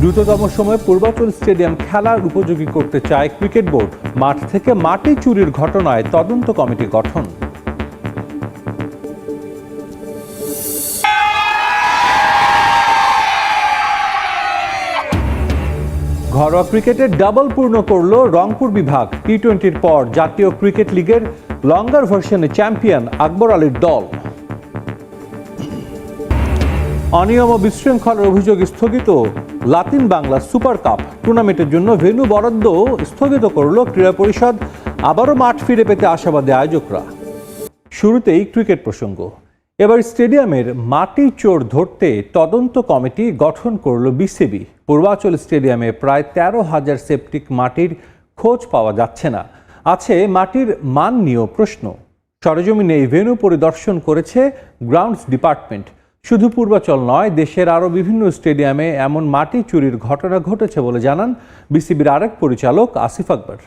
দ্রুততম সময়ে পূর্বাচল স্টেডিয়াম খেলার উপযোগী করতে চায় ক্রিকেট বোর্ড। মাঠ থেকে মাটি চুরির ঘটনায় তদন্ত কমিটি গঠন। ঘরোয়া ক্রিকেটে ডাবল পূর্ণ করল রংপুর বিভাগ। টি-20-র পর জাতীয় ক্রিকেট লিগের লঙ্গার ভার্সনে চ্যাম্পিয়ন আকবর আলীর দল। অনিয়ম ও বিশৃঙ্খলার অভিযোগ স্থগিত লাতিন বাংলা সুপার কাপ টুর্নামেন্টের জন্য ভেন্যু বরাদ্দ স্থগিত করল ক্রীড়া পরিষদ। আবারও মাঠ ফিরে পেতে আশাবাদী আয়োজকরা। শুরুতেই ক্রিকেট প্রসঙ্গ। এবার স্টেডিয়ামের মাটি চোর ধরতে তদন্ত কমিটি গঠন করল বিসিবি। পূর্বাচল স্টেডিয়ামে প্রায় 13,000 সেপটিক মাটির খোঁজ পাওয়া যাচ্ছে না। আছে মাটির মান নিয়েও প্রশ্ন। সরেজমিনে এই ভেন্যু পরিদর্শন করেছে গ্রাউন্ডস ডিপার্টমেন্ট। শুধু পূর্বাচল নয়, দেশের আরও বিভিন্ন স্টেডিয়ামে এমন মাটি চুরির ঘটনা ঘটেছে বলে জানান বিসিবির আরেক পরিচালক আসিফ আকবর।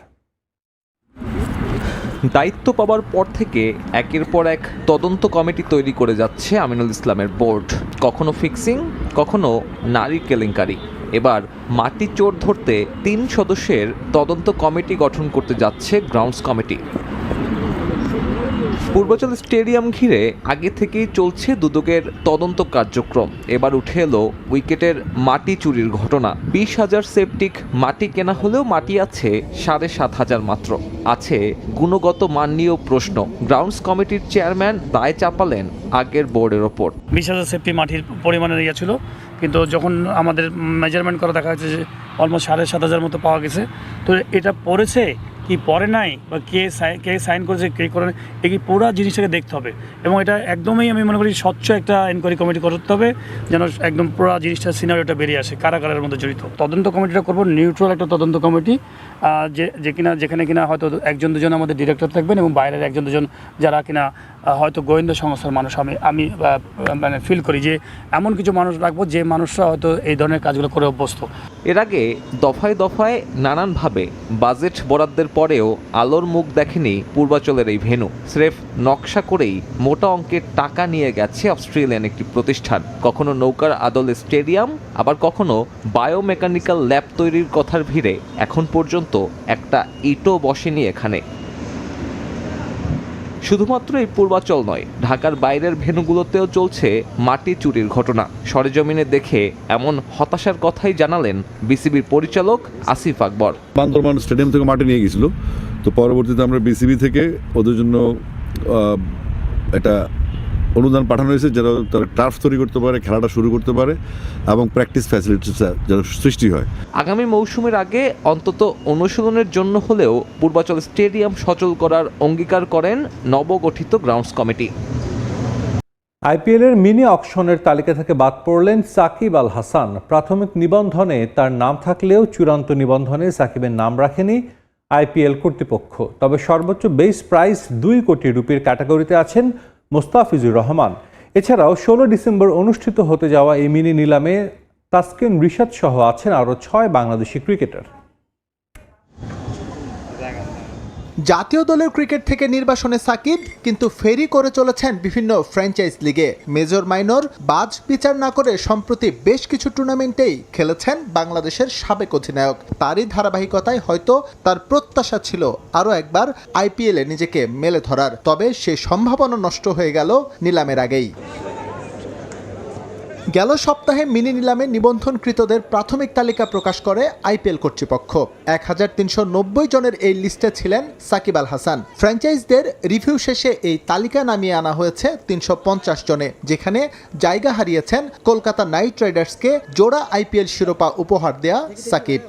দায়িত্ব পাওয়ার পর থেকে একের পর এক তদন্ত কমিটি তৈরি করে যাচ্ছে আমিনুল ইসলামের বোর্ড। কখনো ফিক্সিং, কখনো নারী কেলেঙ্কারি। এবার মাটি চোর ধরতে 3 সদস্যের তদন্ত কমিটি গঠন করতে যাচ্ছে গ্রাউন্ডস কমিটি। পূর্বাচল স্টেডিয়াম ঘিরে আগে থেকেই চলছে দুদকের তদন্ত কার্যক্রম। এবার উঠে এলো উইকেটের মাটি চুরির ঘটনা। 20,000 সেপটিক মাটি কেনা হলেও মাটি আছে 7,500 মাত্র। আছে গুণগত মান নিয়েও প্রশ্ন। গ্রাউন্ডস কমিটির চেয়ারম্যান দায় চাপালেন আগের বোর্ডের ওপর। 20,000 সেপটি মাটির পরিমাণের ইয়ে ছিল, কিন্তু যখন আমাদের মেজারমেন্ট করা দেখা যাচ্ছে যে অলমোস্ট 7,500 মতো পাওয়া গেছে। তো এটা পড়েছে কি পরে নাই, বা কে সাইন করেছে, কে করে, এই পুরো জিনিসটাকে দেখতে হবে। এবং এটা একদমই আমি মনে করি স্বচ্ছ একটা এনকোয়ারি কমিটি করতে হবে, যেন একদম পুরো জিনিসটা সিনারিওটা বেরিয়ে আসে কারা কারার মধ্যে জড়িত। তদন্ত কমিটিটা করবো নিউট্রাল একটা তদন্ত কমিটি, যেখানে কিনা হয়তো 1-2জন আমাদের ডিরেক্টর থাকবেন এবং বাইরের 1-2জন যারা কিনা হয়তো গোয়েন্দা সংস্থার মানুষ। আমি মানে ফিল করি যে এমন কিছু মানুষ রাখবো যে মানুষরা হয়তো এই ধরনের কাজগুলো করে অভ্যস্ত। এর আগে দফায় দফায় নানানভাবে বাজেট বরাদ্দের পরেও আলোর মুখ দেখেনি পূর্বাচলের এই ভেন্যু। স্রেফ নকশা করেই মোটা অঙ্কের টাকা নিয়ে গেছে অস্ট্রেলিয়ান একটি প্রতিষ্ঠান। কখনো নৌকার আদলে স্টেডিয়াম, আবার কখনো বায়োমেকানিক্যাল ল্যাব তৈরির কথার ভিড়ে এখন পর্যন্ত একটা ইটও বসেনি এখানে। শুধুমাত্র এই পূর্বাচল নয়, ঢাকার বাইরের ভেন্যুগুলোতেও চলছে মাটি চুরির ঘটনা। সরেজমিনে দেখে এমন হতাশার কথাই জানালেন বিসিবির পরিচালক আসিফ আকবর। বান্দরবান স্টেডিয়াম থেকে মাটি নিয়ে গেছিল, তো পরবর্তীতে আমরা বিসিবি থেকে ওদের জন্য একটা অনুদান পাঠানো হয়েছে, যারা তারা টার্ফ তৈরি করতে পারে, খেলাটা শুরু করতে পারে এবং প্র্যাকটিস ফ্যাসিলিটিস যেন সৃষ্টি হয়। আগামী মৌসুমের আগে অন্তত অনুশীলনের জন্য হলেও পূর্বাচল স্টেডিয়াম সচল করার অঙ্গীকার করেন নবগঠিত গ্রাউন্ডস কমিটি। আইপিএলের মিনি অকশনের তালিকা থেকে বাদ পড়লেন সাকিব আল হাসান। প্রাথমিক নিবন্ধনে তার নাম থাকলেও চূড়ান্ত নিবন্ধনে সাকিবের নাম রাখেনি আইপিএল কর্তৃপক্ষ। তবে সর্বোচ্চ বেস প্রাইস 2 কোটি রুপির ক্যাটাগরিতে আছেন মোস্তাফিজুর রহমান। এছাড়াও 16 ডিসেম্বর অনুষ্ঠিত হতে যাওয়া এই মিনি নিলামে তাসকিন রিশাদ সহ আছেন আরও 6 বাংলাদেশি ক্রিকেটার। জাতীয় দলের ক্রিকেট থেকে নির্বাসনে সাকিব, কিন্তু ফেরি করে চলেছেন বিভিন্ন ফ্র্যাঞ্চাইজ লিগে। মেজর মাইনর বাজ বিচার না করে সম্প্রতি বেশ কিছু টুর্নামেন্টেই খেলেছেন বাংলাদেশের সাবেক অধিনায়ক। তারই ধারাবাহিকতায় হয়তো তার প্রত্যাশা ছিল আরও একবার আইপিএলে নিজেকে মেলে ধরার, তবে সে সম্ভাবনা নষ্ট হয়ে গেল নিলামের আগেই। গেল সপ্তাহে মিনি নিলামে নিবন্ধনকৃতদের প্রাথমিক তালিকা প্রকাশ করে আইপিএল কর্তৃপক্ষ। 1390 জনের এই লিস্টে ছিলেন সাকিব আল হাসান। ফ্র্যাঞ্চাইজদের রিভিউ শেষে এই তালিকা নামিয়ে আনা হয়েছে 350 জনে, যেখানে জায়গা হারিয়েছেন কলকাতা নাইট রাইডার্সকে জোড়া আইপিএল শিরোপা উপহার দেয়া সাকিব।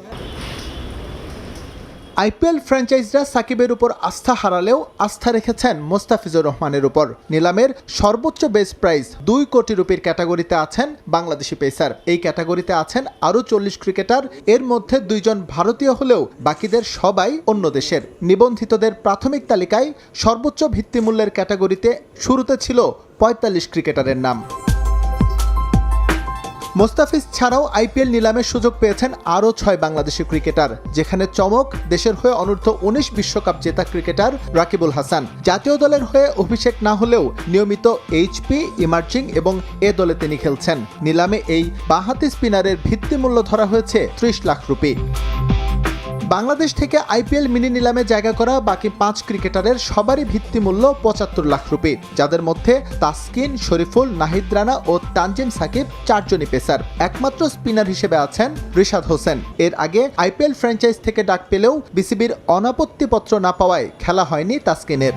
আইপিএল ফ্র্যাঞ্চাইজরা সাকিবের উপর আস্থা হারালেও আস্থা রেখেছেন মোস্তাফিজুর রহমানের উপর। নিলামের সর্বোচ্চ বেস প্রাইস 2 কোটি রুপির ক্যাটাগরিতে আছেন বাংলাদেশি পেসার। এই ক্যাটাগরিতে আছেন আরও 40 ক্রিকেটার। এর মধ্যে 2 জন ভারতীয় হলেও বাকিদের সবাই অন্য দেশের। নিবন্ধিতদের প্রাথমিক তালিকায় সর্বোচ্চ ভিত্তিমূল্যের ক্যাটাগরিতে শুরুতে ছিল 45 ক্রিকেটারের নাম। মোস্তাফিজ ছাড়াও আইপিএল নিলামের সুযোগ পেয়েছেন আরও 6 বাংলাদেশি ক্রিকেটার, যেখানে চমক দেশের হয়ে অনূর্ধ্ব-19 বিশ্বকাপ জেতা ক্রিকেটার রাকিবুল হাসান। জাতীয় দলের হয়ে অভিষেক না হলেও নিয়মিত এইচপি, ইমার্জিং এবং এ দলে তিনি খেলছেন। নিলামে এই বাঁহাতি স্পিনারের ভিত্তিমূল্য ধরা হয়েছে 30 লাখ রুপি। বাংলাদেশ থেকে আইপিএল মিনি নিলামে জায়গা করা বাকি 5 ক্রিকেটারের সবারই ভিত্তিমূল্য 75 লাখ রুপি, যাদের মধ্যে তাসকিন, শরীফুল, নাহিদ রানা ও তানজিম সাকিব 4 জনই পেসার। একমাত্র স্পিনার হিসেবে আছেন রিশাদ হোসেন। এর আগে আইপিএল ফ্র্যাঞ্চাইজ থেকে ডাক পেলেও বিসিবির অনাপত্তিপত্র না পাওয়ায় খেলা হয়নি তাসকিনের।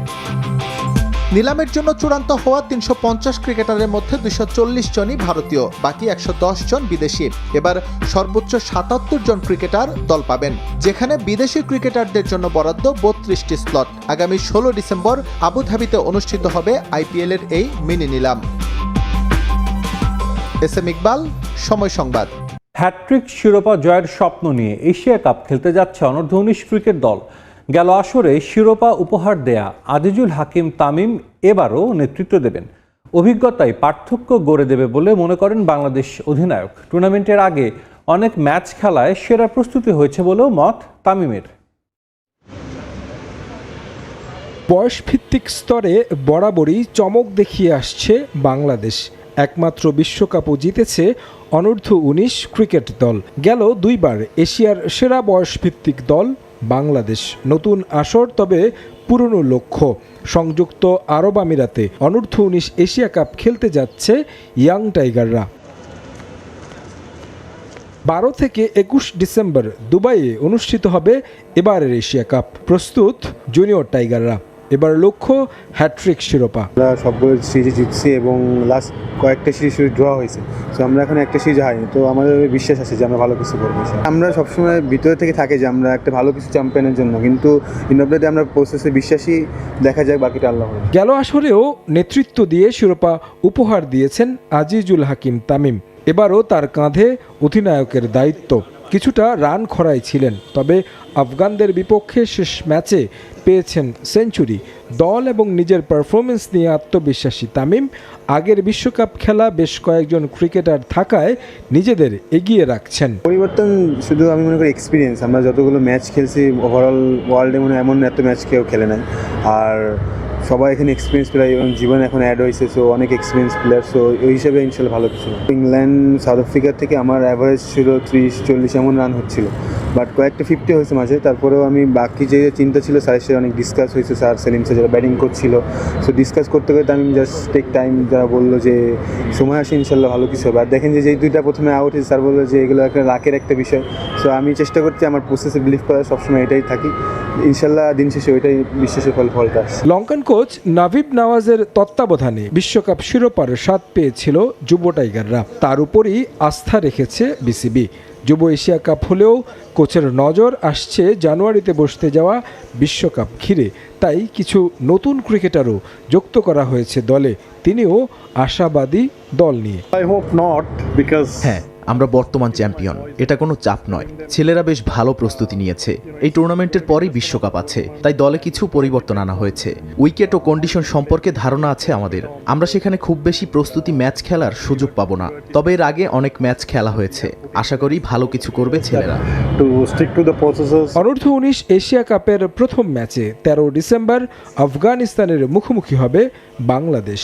নিলামের জন্য চূড়ান্ত হওয়া 350 ক্রিকেটারের মধ্যে 240 জনই ভারতীয়, বাকি 110 জন বিদেশি। এবার সর্বোচ্চ 77 জন ক্রিকেটার দল পাবেন, যেখানে বিদেশি ক্রিকেটারদের জন্য বরাদ্দ 32টি স্লট। আগামী 16 ডিসেম্বর আবুধাবিতে অনুষ্ঠিত হবে আইপিএলের এই মিনি নিলাম। এসএম ইকবাল, সময় সংবাদ। হ্যাট্রিক শিরোপা জয়ের স্বপ্ন নিয়ে এশিয়া কাপ খেলতে যাচ্ছে অনূর্ধ্ব-19 ক্রিকেট দল। গেল আসরে শিরোপা উপহার দেয়া আজিজুল হাকিম তামিম এবারও নেতৃত্ব দেবেন। অভিজ্ঞতায় পার্থক্য গড়ে দেবে বলে মনে করেন বাংলাদেশ অধিনায়ক। টুর্নামেন্টের আগে অনেক ম্যাচ খেলায় সেরা প্রস্তুতি হয়েছে বলেও মত তামিমের। বয়সভিত্তিক স্তরে বরাবরই চমক দেখিয়ে আসছে বাংলাদেশ। একমাত্র বিশ্বকাপও জিতেছে অনূর্ধ্ব-19 ক্রিকেট দল। গেল 2 বার এশিয়ার সেরা বয়সভিত্তিক দল বাংলাদেশ। নতুন আসর, তবে পুরনো লক্ষ্য। সংযুক্ত আরব আমিরাতে অনূর্ধ্ব-19 এশিয়া কাপ খেলতে যাচ্ছে ইয়াং টাইগাররা। 12 থেকে 21 ডিসেম্বর দুবাইয়ে অনুষ্ঠিত হবে এবারের এশিয়া কাপ। প্রস্তুত জুনিয়র টাইগাররা। এবার লক্ষ্য হ্যাট্রিক শিরোপা। আমরা সবগুলো সিরিজ জিতছি এবং লাস্ট কয়েকটা সিরিজ ড্র হয়েছে, তো আমরা এখন একটা সিরিজ হারিনি, তো আমাদের বিশ্বাস আছে যে আমরা ভালো কিছু করবো। আমরা সবসময় ভিতরে থেকে থাকি যে আমরা একটা ভালো কিছু চ্যাম্পিয়নের জন্য, কিন্তু ইন্ডোপ্লেতে আমরা প্রসেসে বিশ্বাসী, দেখা যাক বাকিটা আল্লাহ। গেল আসরেও নেতৃত্ব দিয়ে শিরোপা উপহার দিয়েছেন আজিজুল হাকিম তামিম। এবারও তার কাঁধে অধিনায়কের দায়িত্ব। কিছুটা রান খরায় ছিলেন, তবে আফগানদের বিপক্ষে শেষ ম্যাচে পেয়েছেন সেঞ্চুরি। দল এবং নিজের পারফরমেন্স নিয়ে আত্মবিশ্বাসী তামিম। আগের বিশ্বকাপ খেলা বেশ কয়েকজন ক্রিকেটার থাকায় নিজেদের এগিয়ে রাখছেন। পরিবর্তন শুধু আমি মনে করি এক্সপিরিয়েন্স। আমরা যতগুলো ম্যাচ খেলছি ওভারঅল ওয়ার্ল্ডে মনে এমন এত ম্যাচ কেউ খেলে নাই, আর সবাই এখানে এক্সপিরিয়েন্স প্লেয়ার এবং জীবন এখন অ্যাড হয়েছে, সো অনেক এক্সপিরিয়েন্স প্লেয়ার, সো ওই হিসেবে ইনশাল্লাহ ভালো কিছু। ইংল্যান্ড, সাউথ আফ্রিকা থেকে আমার অ্যাভারেজ ছিল 30-40 এমন রান হচ্ছিল, বাট কয়েকটা 50 হয়েছে মাঝে। তারপরেও আমি বাকি যে চিন্তা ছিল স্যারের সাথে অনেক ডিসকাস হয়েছে, স্যার সেলিম স্যার যারা ব্যাটিং করছিল, সো ডিসকাস করতে করতে আমি জাস্ট টেক টাইম, যারা বললো যে সময় আসে ইনশাল্লাহ ভালো কিছু হবে। আর দেখেন যে যেই 2টা প্রথমে আউট হয়েছে, স্যার বললো যে এগুলো একটা লাকের একটা বিষয়, সো আমি চেষ্টা করছি আমার প্রসেসে বিলিভ করার, সবসময় এটাই থাকি। ইনশাল্লাহ দিন শেষে ওইটাই বিশ্বাসের ফলটা আসছে। লঙ্কান কোচ নাভিব নওয়াজের তত্ত্বাবধানে বিশ্বকাপ শিরোপার স্বাদ পেয়েছিল যুব টাইগাররা। তার উপরই আস্থা রেখেছে বিসিবি। যুব এশিয়া কাপ হলেও কোচের নজর আসছে জানুয়ারিতে বসতে যাওয়া বিশ্বকাপ ঘিরে। তাই কিছু নতুন ক্রিকেটারও যুক্ত করা হয়েছে দলে। তিনিও আশাবাদী দল নিয়ে। হ্যাঁ, আমরা বর্তমান চ্যাম্পিয়ন, এটা কোনো চাপ নয়। ছেলেরা বেশ ভালো প্রস্তুতি নিয়েছে। এই টুর্নামেন্টের পরেই বিশ্বকাপ আছে, তাই দলে কিছু পরিবর্তন আনা হয়েছে। উইকেট ও কন্ডিশন সম্পর্কে ধারণা আছে আমাদের। আমরা সেখানে খুব বেশি প্রস্তুতি ম্যাচ খেলার সুযোগ পাবো না, তবে এর আগে অনেক ম্যাচ খেলা হয়েছে। আশা করি ভালো কিছু করবে ছেলেরা। অনূর্ধ্ব-19 এশিয়া কাপের প্রথম ম্যাচে 13 ডিসেম্বর আফগানিস্তানের মুখোমুখি হবে বাংলাদেশ।